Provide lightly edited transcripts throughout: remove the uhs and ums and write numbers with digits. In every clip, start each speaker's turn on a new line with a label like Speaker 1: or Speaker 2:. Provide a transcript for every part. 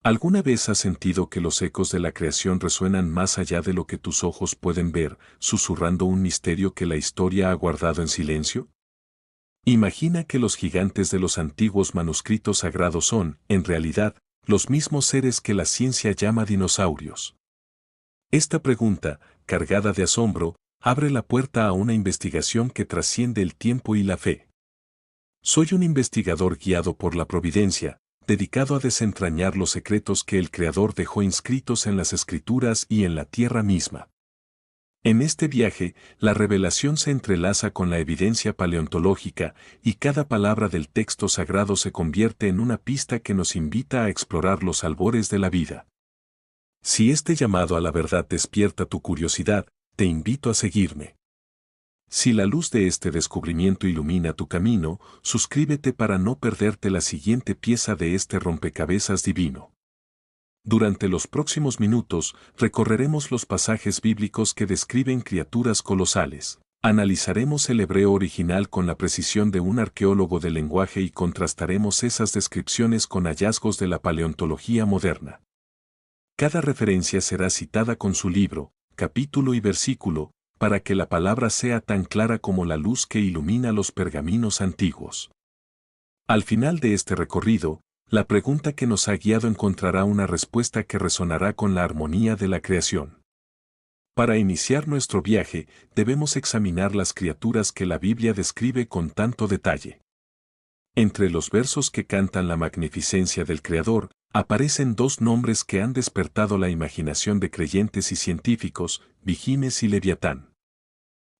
Speaker 1: ¿Alguna vez has sentido que los ecos de la creación resuenan más allá de lo que tus ojos pueden ver, susurrando un misterio que la historia ha guardado en silencio? Imagina que los gigantes de los antiguos manuscritos sagrados son, en realidad, los mismos seres que la ciencia llama dinosaurios. Esta pregunta, cargada de asombro, abre la puerta a una investigación que trasciende el tiempo y la fe. Soy un investigador guiado por la providencia, dedicado a desentrañar los secretos que el Creador dejó inscritos en las Escrituras y en la tierra misma. En este viaje, la revelación se entrelaza con la evidencia paleontológica y cada palabra del texto sagrado se convierte en una pista que nos invita a explorar los albores de la vida. Si este llamado a la verdad despierta tu curiosidad, te invito a seguirme. Si la luz de este descubrimiento ilumina tu camino, suscríbete para no perderte la siguiente pieza de este rompecabezas divino. Durante los próximos minutos, recorreremos los pasajes bíblicos que describen criaturas colosales. Analizaremos el hebreo original con la precisión de un arqueólogo del lenguaje y contrastaremos esas descripciones con hallazgos de la paleontología moderna. Cada referencia será citada con su libro, capítulo y versículo, para que la palabra sea tan clara como la luz que ilumina los pergaminos antiguos. Al final de este recorrido, la pregunta que nos ha guiado encontrará una respuesta que resonará con la armonía de la creación. Para iniciar nuestro viaje, debemos examinar las criaturas que la Biblia describe con tanto detalle. Entre los versos que cantan la magnificencia del Creador, aparecen dos nombres que han despertado la imaginación de creyentes y científicos, Vigimes y Leviatán.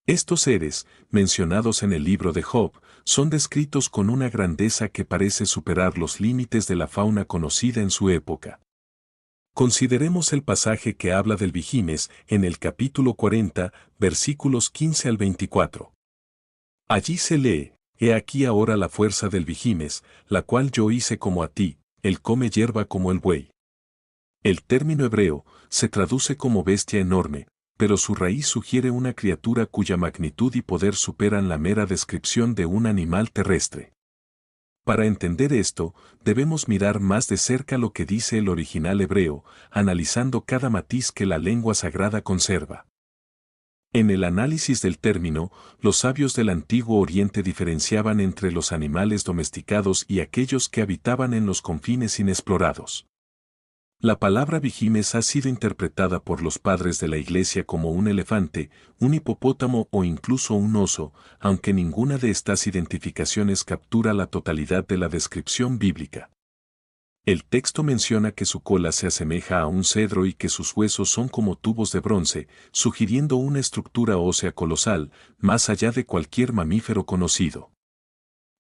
Speaker 1: Estos seres, mencionados en el libro de Job, son descritos con una grandeza que parece superar los límites de la fauna conocida en su época. Consideremos el pasaje que habla del Vigimes en el capítulo 40, versículos 15 al 24. Allí se lee: He aquí ahora la fuerza del Vigimes, la cual yo hice como a ti, él come hierba como el buey. El término hebreo se traduce como bestia enorme, pero su raíz sugiere una criatura cuya magnitud y poder superan la mera descripción de un animal terrestre. Para entender esto, debemos mirar más de cerca lo que dice el original hebreo, analizando cada matiz que la lengua sagrada conserva. En el análisis del término, los sabios del Antiguo Oriente diferenciaban entre los animales domesticados y aquellos que habitaban en los confines inexplorados. La palabra Vigimes ha sido interpretada por los padres de la Iglesia como un elefante, un hipopótamo o incluso un oso, aunque ninguna de estas identificaciones captura la totalidad de la descripción bíblica. El texto menciona que su cola se asemeja a un cedro y que sus huesos son como tubos de bronce, sugiriendo una estructura ósea colosal, más allá de cualquier mamífero conocido.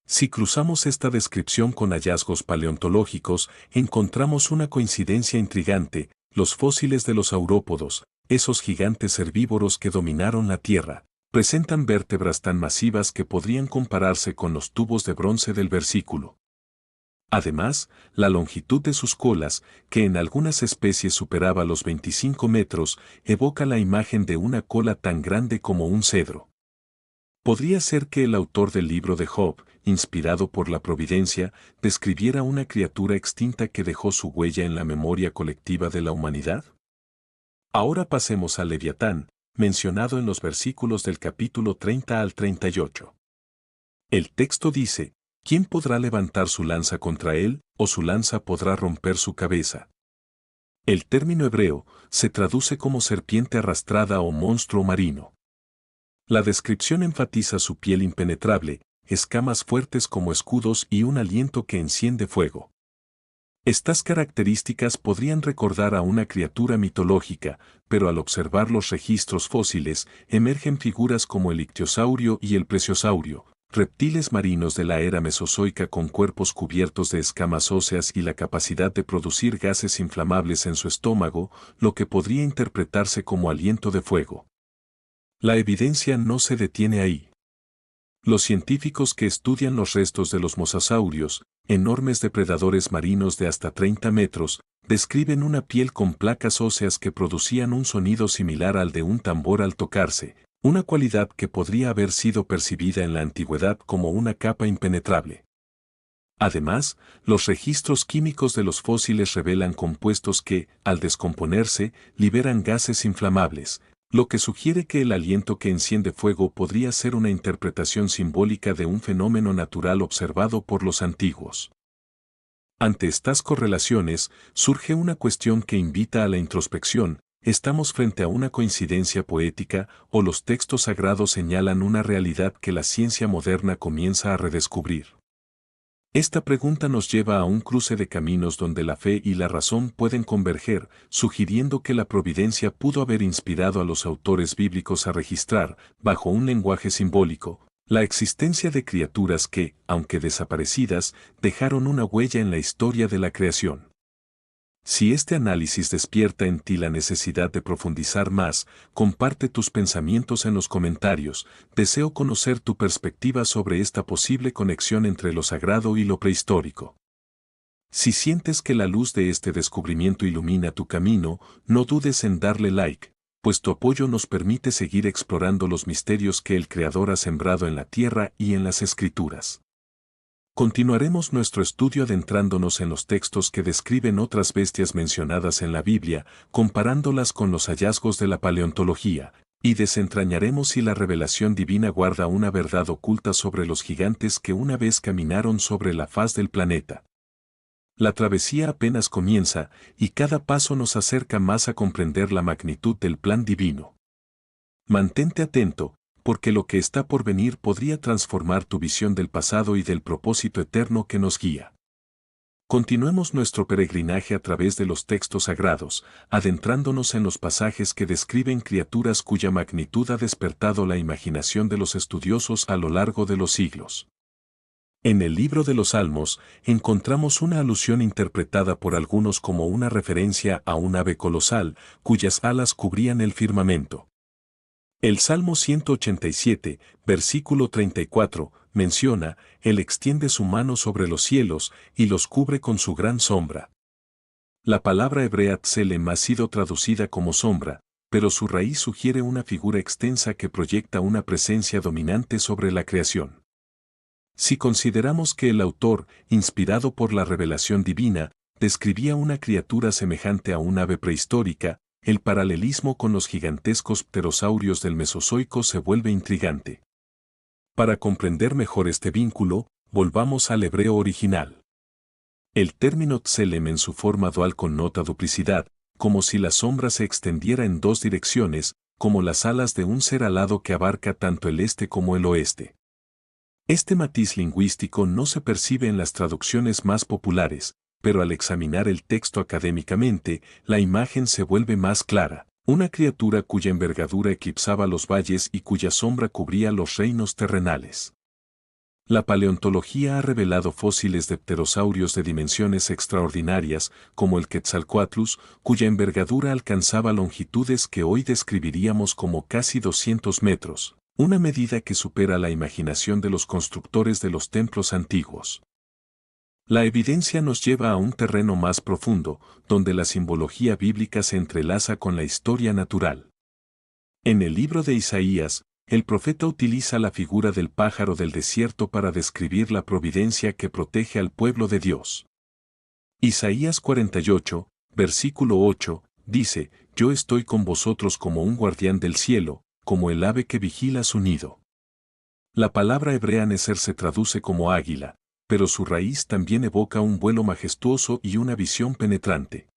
Speaker 1: Si cruzamos esta descripción con hallazgos paleontológicos, encontramos una coincidencia intrigante: los fósiles de los saurópodos, esos gigantes herbívoros que dominaron la Tierra, presentan vértebras tan masivas que podrían compararse con los tubos de bronce del versículo. Además, la longitud de sus colas, que en algunas especies superaba los 25 metros, evoca la imagen de una cola tan grande como un cedro. Podría ser que el autor del libro de Job, inspirado por la providencia, describiera una criatura extinta que dejó su huella en la memoria colectiva de la humanidad. Ahora pasemos al Leviatán, mencionado en los versículos del capítulo 30 al 38. El texto dice: ¿Quién podrá levantar su lanza contra él, o su lanza podrá romper su cabeza? El término hebreo se traduce como serpiente arrastrada o monstruo marino. La descripción enfatiza su piel impenetrable, escamas fuertes como escudos y un aliento que enciende fuego. Estas características podrían recordar a una criatura mitológica, pero al observar los registros fósiles, emergen figuras como el ictiosaurio y el plesiosaurio, reptiles marinos de la era mesozoica con cuerpos cubiertos de escamas óseas y la capacidad de producir gases inflamables en su estómago, lo que podría interpretarse como aliento de fuego. La evidencia no se detiene ahí. Los científicos que estudian los restos de los mosasaurios, enormes depredadores marinos de hasta 30 metros, describen una piel con placas óseas que producían un sonido similar al de un tambor al tocarse, una cualidad que podría haber sido percibida en la antigüedad como una capa impenetrable. Además, los registros químicos de los fósiles revelan compuestos que, al descomponerse, liberan gases inflamables, lo que sugiere que el aliento que enciende fuego podría ser una interpretación simbólica de un fenómeno natural observado por los antiguos. Ante estas correlaciones, surge una cuestión que invita a la introspección: ¿estamos frente a una coincidencia poética o los textos sagrados señalan una realidad que la ciencia moderna comienza a redescubrir? Esta pregunta nos lleva a un cruce de caminos donde la fe y la razón pueden converger, sugiriendo que la providencia pudo haber inspirado a los autores bíblicos a registrar, bajo un lenguaje simbólico, la existencia de criaturas que, aunque desaparecidas, dejaron una huella en la historia de la creación. Si este análisis despierta en ti la necesidad de profundizar más, comparte tus pensamientos en los comentarios. Deseo conocer tu perspectiva sobre esta posible conexión entre lo sagrado y lo prehistórico. Si sientes que la luz de este descubrimiento ilumina tu camino, no dudes en darle like, pues tu apoyo nos permite seguir explorando los misterios que el Creador ha sembrado en la tierra y en las Escrituras. Continuaremos nuestro estudio adentrándonos en los textos que describen otras bestias mencionadas en la Biblia, comparándolas con los hallazgos de la paleontología, y desentrañaremos si la revelación divina guarda una verdad oculta sobre los gigantes que una vez caminaron sobre la faz del planeta. La travesía apenas comienza, y cada paso nos acerca más a comprender la magnitud del plan divino. Mantente atento, porque lo que está por venir podría transformar tu visión del pasado y del propósito eterno que nos guía. Continuemos nuestro peregrinaje a través de los textos sagrados, adentrándonos en los pasajes que describen criaturas cuya magnitud ha despertado la imaginación de los estudiosos a lo largo de los siglos. En el libro de los Salmos, encontramos una alusión interpretada por algunos como una referencia a un ave colosal, cuyas alas cubrían el firmamento. El Salmo 187, versículo 34, menciona: Él extiende su mano sobre los cielos y los cubre con su gran sombra. La palabra hebrea tselem ha sido traducida como sombra, pero su raíz sugiere una figura extensa que proyecta una presencia dominante sobre la creación. Si consideramos que el autor, inspirado por la revelación divina, describía una criatura semejante a un ave prehistórica, el paralelismo con los gigantescos pterosaurios del Mesozoico se vuelve intrigante. Para comprender mejor este vínculo, volvamos al hebreo original. El término tselem en su forma dual connota duplicidad, como si la sombra se extendiera en dos direcciones, como las alas de un ser alado que abarca tanto el este como el oeste. Este matiz lingüístico no se percibe en las traducciones más populares, pero al examinar el texto académicamente, la imagen se vuelve más clara: una criatura cuya envergadura eclipsaba los valles y cuya sombra cubría los reinos terrenales. La paleontología ha revelado fósiles de pterosaurios de dimensiones extraordinarias, como el Quetzalcóatlus, cuya envergadura alcanzaba longitudes que hoy describiríamos como casi 200 metros, una medida que supera la imaginación de los constructores de los templos antiguos. La evidencia nos lleva a un terreno más profundo, donde la simbología bíblica se entrelaza con la historia natural. En el libro de Isaías, el profeta utiliza la figura del pájaro del desierto para describir la providencia que protege al pueblo de Dios. Isaías 48, versículo 8, dice: Yo estoy con vosotros como un guardián del cielo, como el ave que vigila su nido. La palabra hebrea neser se traduce como águila, pero su raíz también evoca un vuelo majestuoso y una visión penetrante.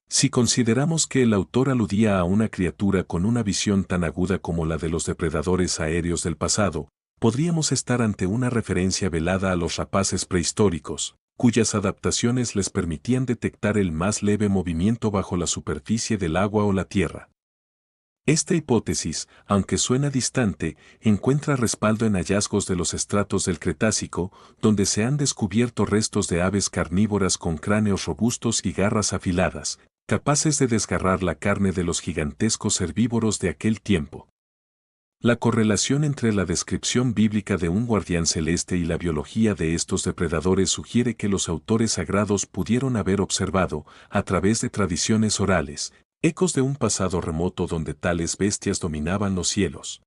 Speaker 1: Si consideramos que el autor aludía a una criatura con una visión tan aguda como la de los depredadores aéreos del pasado, podríamos estar ante una referencia velada a los rapaces prehistóricos, cuyas adaptaciones les permitían detectar el más leve movimiento bajo la superficie del agua o la tierra. Esta hipótesis, aunque suena distante, encuentra respaldo en hallazgos de los estratos del Cretácico, donde se han descubierto restos de aves carnívoras con cráneos robustos y garras afiladas, capaces de desgarrar la carne de los gigantescos herbívoros de aquel tiempo. La correlación entre la descripción bíblica de un guardián celeste y la biología de estos depredadores sugiere que los autores sagrados pudieron haber observado, a través de tradiciones orales, ecos de un pasado remoto donde tales bestias dominaban los cielos.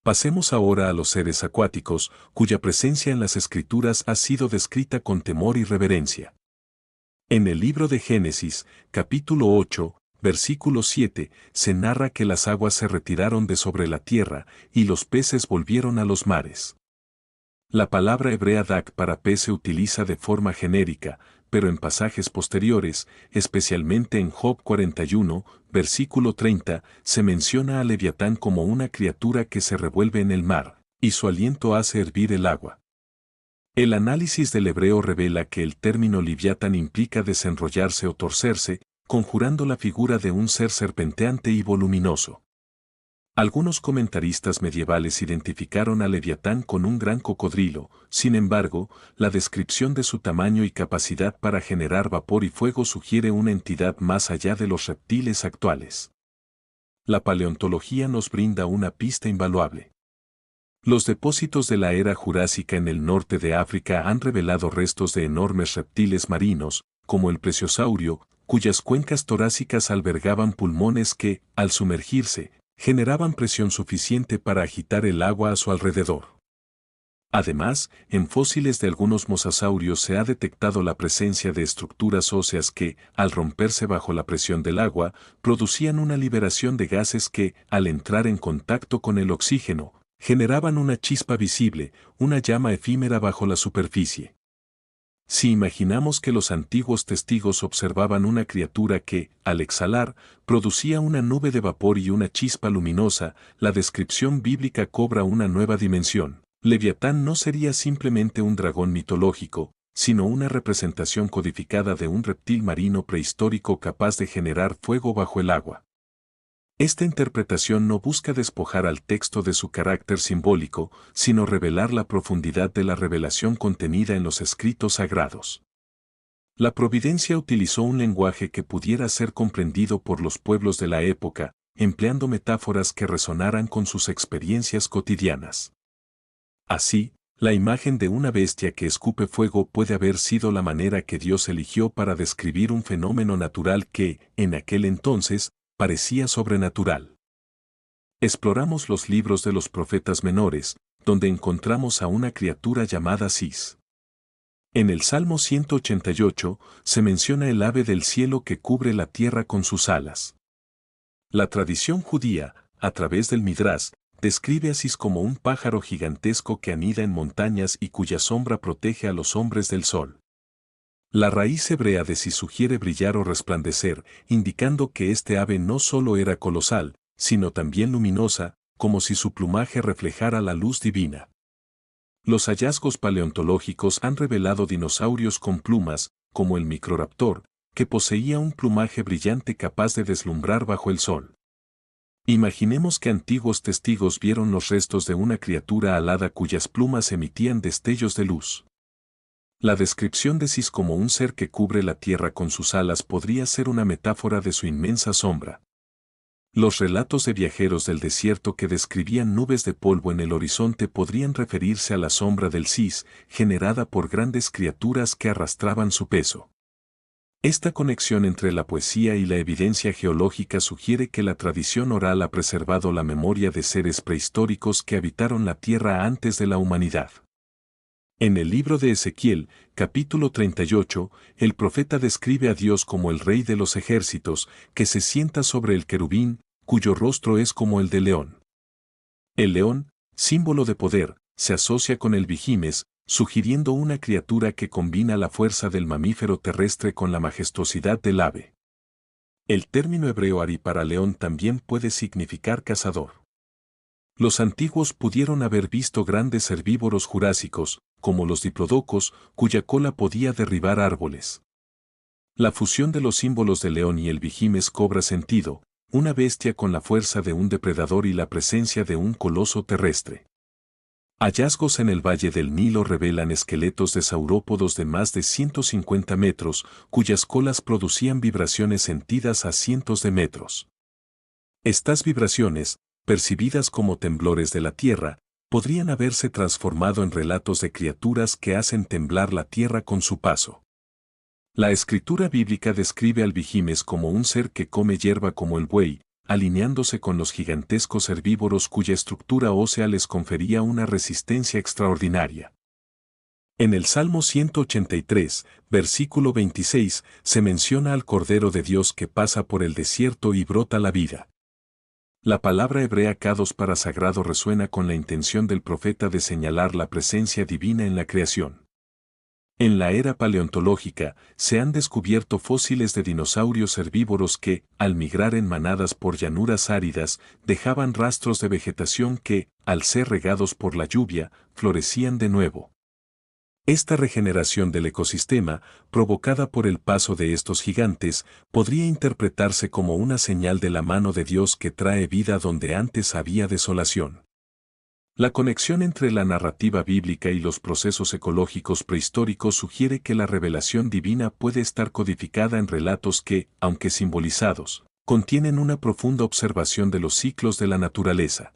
Speaker 1: Pasemos ahora a los seres acuáticos, cuya presencia en las Escrituras ha sido descrita con temor y reverencia. En el libro de Génesis, capítulo 8, versículo 7, se narra que las aguas se retiraron de sobre la tierra, y los peces volvieron a los mares. La palabra hebrea dak para pez se utiliza de forma genérica, pero en pasajes posteriores, especialmente en Job 41, versículo 30, se menciona a Leviatán como una criatura que se revuelve en el mar, y su aliento hace hervir el agua. El análisis del hebreo revela que el término Leviatán implica desenrollarse o torcerse, conjurando la figura de un ser serpenteante y voluminoso. Algunos comentaristas medievales identificaron a Leviatán con un gran cocodrilo, sin embargo, la descripción de su tamaño y capacidad para generar vapor y fuego sugiere una entidad más allá de los reptiles actuales. La paleontología nos brinda una pista invaluable. Los depósitos de la era jurásica en el norte de África han revelado restos de enormes reptiles marinos, como el plesiosaurio, cuyas cuencas torácicas albergaban pulmones que, al sumergirse, generaban presión suficiente para agitar el agua a su alrededor. Además, en fósiles de algunos mosasaurios se ha detectado la presencia de estructuras óseas que, al romperse bajo la presión del agua, producían una liberación de gases que, al entrar en contacto con el oxígeno, generaban una chispa visible, una llama efímera bajo la superficie. Si imaginamos que los antiguos testigos observaban una criatura que, al exhalar, producía una nube de vapor y una chispa luminosa, la descripción bíblica cobra una nueva dimensión. Leviatán no sería simplemente un dragón mitológico, sino una representación codificada de un reptil marino prehistórico capaz de generar fuego bajo el agua. Esta interpretación no busca despojar al texto de su carácter simbólico, sino revelar la profundidad de la revelación contenida en los escritos sagrados. La providencia utilizó un lenguaje que pudiera ser comprendido por los pueblos de la época, empleando metáforas que resonaran con sus experiencias cotidianas. Así, la imagen de una bestia que escupe fuego puede haber sido la manera que Dios eligió para describir un fenómeno natural que, en aquel entonces, parecía sobrenatural. Exploramos los libros de los profetas menores, donde encontramos a una criatura llamada Sis. En el Salmo 188 se menciona el ave del cielo que cubre la tierra con sus alas. La tradición judía, a través del Midrash, describe a Sis como un pájaro gigantesco que anida en montañas y cuya sombra protege a los hombres del sol. La raíz hebrea de Sis sugiere brillar o resplandecer, indicando que este ave no solo era colosal, sino también luminosa, como si su plumaje reflejara la luz divina. Los hallazgos paleontológicos han revelado dinosaurios con plumas, como el Microraptor, que poseía un plumaje brillante capaz de deslumbrar bajo el sol. Imaginemos que antiguos testigos vieron los restos de una criatura alada cuyas plumas emitían destellos de luz. La descripción de Sis como un ser que cubre la tierra con sus alas podría ser una metáfora de su inmensa sombra. Los relatos de viajeros del desierto que describían nubes de polvo en el horizonte podrían referirse a la sombra del Sis, generada por grandes criaturas que arrastraban su peso. Esta conexión entre la poesía y la evidencia geológica sugiere que la tradición oral ha preservado la memoria de seres prehistóricos que habitaron la tierra antes de la humanidad. En el libro de Ezequiel, capítulo 38, el profeta describe a Dios como el Rey de los ejércitos, que se sienta sobre el querubín, cuyo rostro es como el de león. El león, símbolo de poder, se asocia con el Vigimes, sugiriendo una criatura que combina la fuerza del mamífero terrestre con la majestuosidad del ave. El término hebreo ari para león también puede significar cazador. Los antiguos pudieron haber visto grandes herbívoros jurásicos, como los diplodocos, cuya cola podía derribar árboles. La fusión de los símbolos de león y el Vigimes cobra sentido, una bestia con la fuerza de un depredador y la presencia de un coloso terrestre. Hallazgos en el Valle del Nilo revelan esqueletos de saurópodos de más de 150 metros, cuyas colas producían vibraciones sentidas a cientos de metros. Estas vibraciones, percibidas como temblores de la tierra, podrían haberse transformado en relatos de criaturas que hacen temblar la tierra con su paso. La escritura bíblica describe al Vigimes como un ser que come hierba como el buey, alineándose con los gigantescos herbívoros cuya estructura ósea les confería una resistencia extraordinaria. En el Salmo 183, versículo 26, se menciona al Cordero de Dios que pasa por el desierto y brota la vida. La palabra hebrea kados para sagrado resuena con la intención del profeta de señalar la presencia divina en la creación. En la era paleontológica, se han descubierto fósiles de dinosaurios herbívoros que, al migrar en manadas por llanuras áridas, dejaban rastros de vegetación que, al ser regados por la lluvia, florecían de nuevo. Esta regeneración del ecosistema, provocada por el paso de estos gigantes, podría interpretarse como una señal de la mano de Dios que trae vida donde antes había desolación. La conexión entre la narrativa bíblica y los procesos ecológicos prehistóricos sugiere que la revelación divina puede estar codificada en relatos que, aunque simbolizados, contienen una profunda observación de los ciclos de la naturaleza.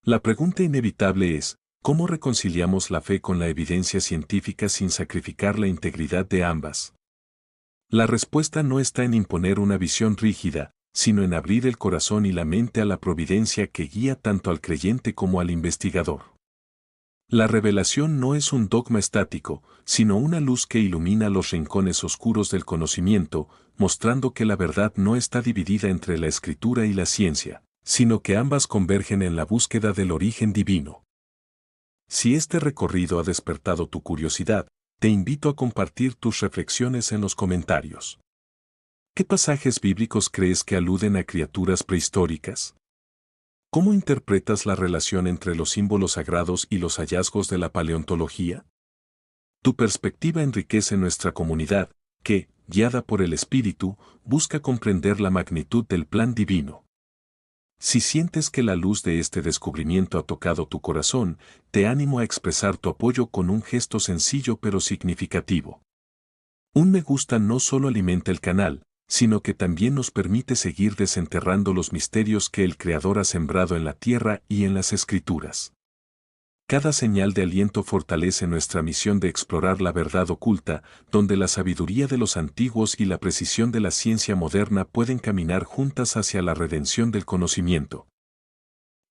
Speaker 1: La pregunta inevitable es, ¿cómo reconciliamos la fe con la evidencia científica sin sacrificar la integridad de ambas? La respuesta no está en imponer una visión rígida, sino en abrir el corazón y la mente a la providencia que guía tanto al creyente como al investigador. La revelación no es un dogma estático, sino una luz que ilumina los rincones oscuros del conocimiento, mostrando que la verdad no está dividida entre la escritura y la ciencia, sino que ambas convergen en la búsqueda del origen divino. Si este recorrido ha despertado tu curiosidad, te invito a compartir tus reflexiones en los comentarios. ¿Qué pasajes bíblicos crees que aluden a criaturas prehistóricas? ¿Cómo interpretas la relación entre los símbolos sagrados y los hallazgos de la paleontología? Tu perspectiva enriquece nuestra comunidad, que, guiada por el Espíritu, busca comprender la magnitud del plan divino. Si sientes que la luz de este descubrimiento ha tocado tu corazón, te animo a expresar tu apoyo con un gesto sencillo pero significativo. Un me gusta no solo alimenta el canal, sino que también nos permite seguir desenterrando los misterios que el Creador ha sembrado en la tierra y en las Escrituras. Cada señal de aliento fortalece nuestra misión de explorar la verdad oculta, donde la sabiduría de los antiguos y la precisión de la ciencia moderna pueden caminar juntas hacia la redención del conocimiento.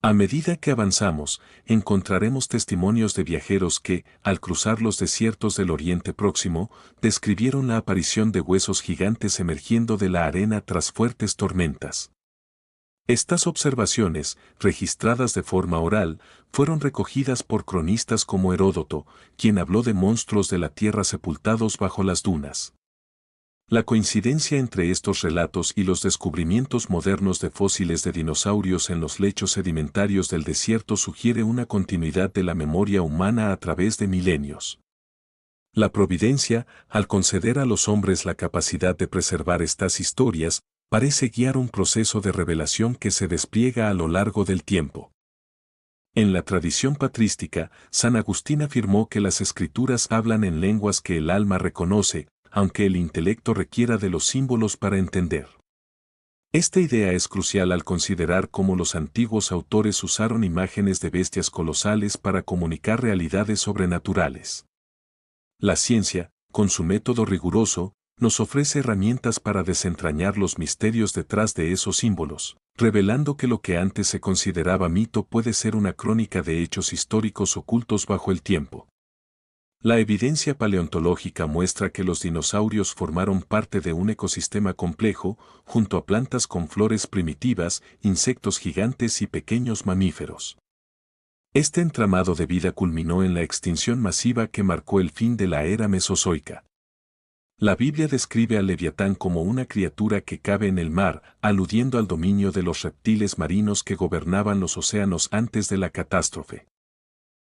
Speaker 1: A medida que avanzamos, encontraremos testimonios de viajeros que, al cruzar los desiertos del Oriente Próximo, describieron la aparición de huesos gigantes emergiendo de la arena tras fuertes tormentas. Estas observaciones, registradas de forma oral, fueron recogidas por cronistas como Heródoto, quien habló de monstruos de la tierra sepultados bajo las dunas. La coincidencia entre estos relatos y los descubrimientos modernos de fósiles de dinosaurios en los lechos sedimentarios del desierto sugiere una continuidad de la memoria humana a través de milenios. La providencia, al conceder a los hombres la capacidad de preservar estas historias, parece guiar un proceso de revelación que se despliega a lo largo del tiempo. En la tradición patrística, San Agustín afirmó que las escrituras hablan en lenguas que el alma reconoce, aunque el intelecto requiera de los símbolos para entender. Esta idea es crucial al considerar cómo los antiguos autores usaron imágenes de bestias colosales para comunicar realidades sobrenaturales. La ciencia, con su método riguroso, nos ofrece herramientas para desentrañar los misterios detrás de esos símbolos, revelando que lo que antes se consideraba mito puede ser una crónica de hechos históricos ocultos bajo el tiempo. La evidencia paleontológica muestra que los dinosaurios formaron parte de un ecosistema complejo, junto a plantas con flores primitivas, insectos gigantes y pequeños mamíferos. Este entramado de vida culminó en la extinción masiva que marcó el fin de la era mesozoica. La Biblia describe al Leviatán como una criatura que cabe en el mar, aludiendo al dominio de los reptiles marinos que gobernaban los océanos antes de la catástrofe.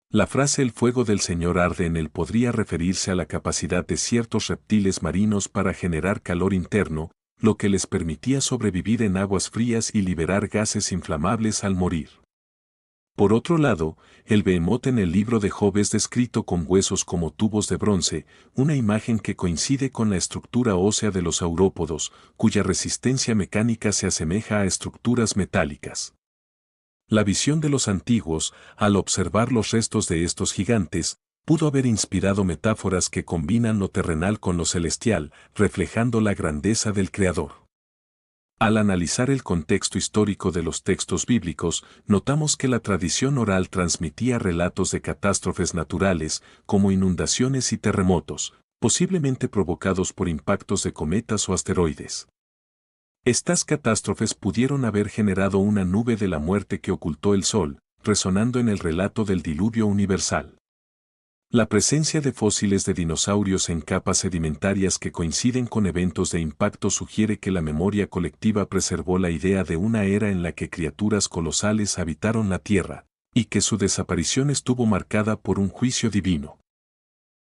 Speaker 1: La frase "el fuego del Señor arde en él" podría referirse a la capacidad de ciertos reptiles marinos para generar calor interno, lo que les permitía sobrevivir en aguas frías y liberar gases inflamables al morir. Por otro lado, el behemoth en el libro de Job es descrito con huesos como tubos de bronce, una imagen que coincide con la estructura ósea de los saurópodos, cuya resistencia mecánica se asemeja a estructuras metálicas. La visión de los antiguos, al observar los restos de estos gigantes, pudo haber inspirado metáforas que combinan lo terrenal con lo celestial, reflejando la grandeza del Creador. Al analizar el contexto histórico de los textos bíblicos, notamos que la tradición oral transmitía relatos de catástrofes naturales, como inundaciones y terremotos, posiblemente provocados por impactos de cometas o asteroides. Estas catástrofes pudieron haber generado una nube de la muerte que ocultó el sol, resonando en el relato del diluvio universal. La presencia de fósiles de dinosaurios en capas sedimentarias que coinciden con eventos de impacto sugiere que la memoria colectiva preservó la idea de una era en la que criaturas colosales habitaron la Tierra, y que su desaparición estuvo marcada por un juicio divino.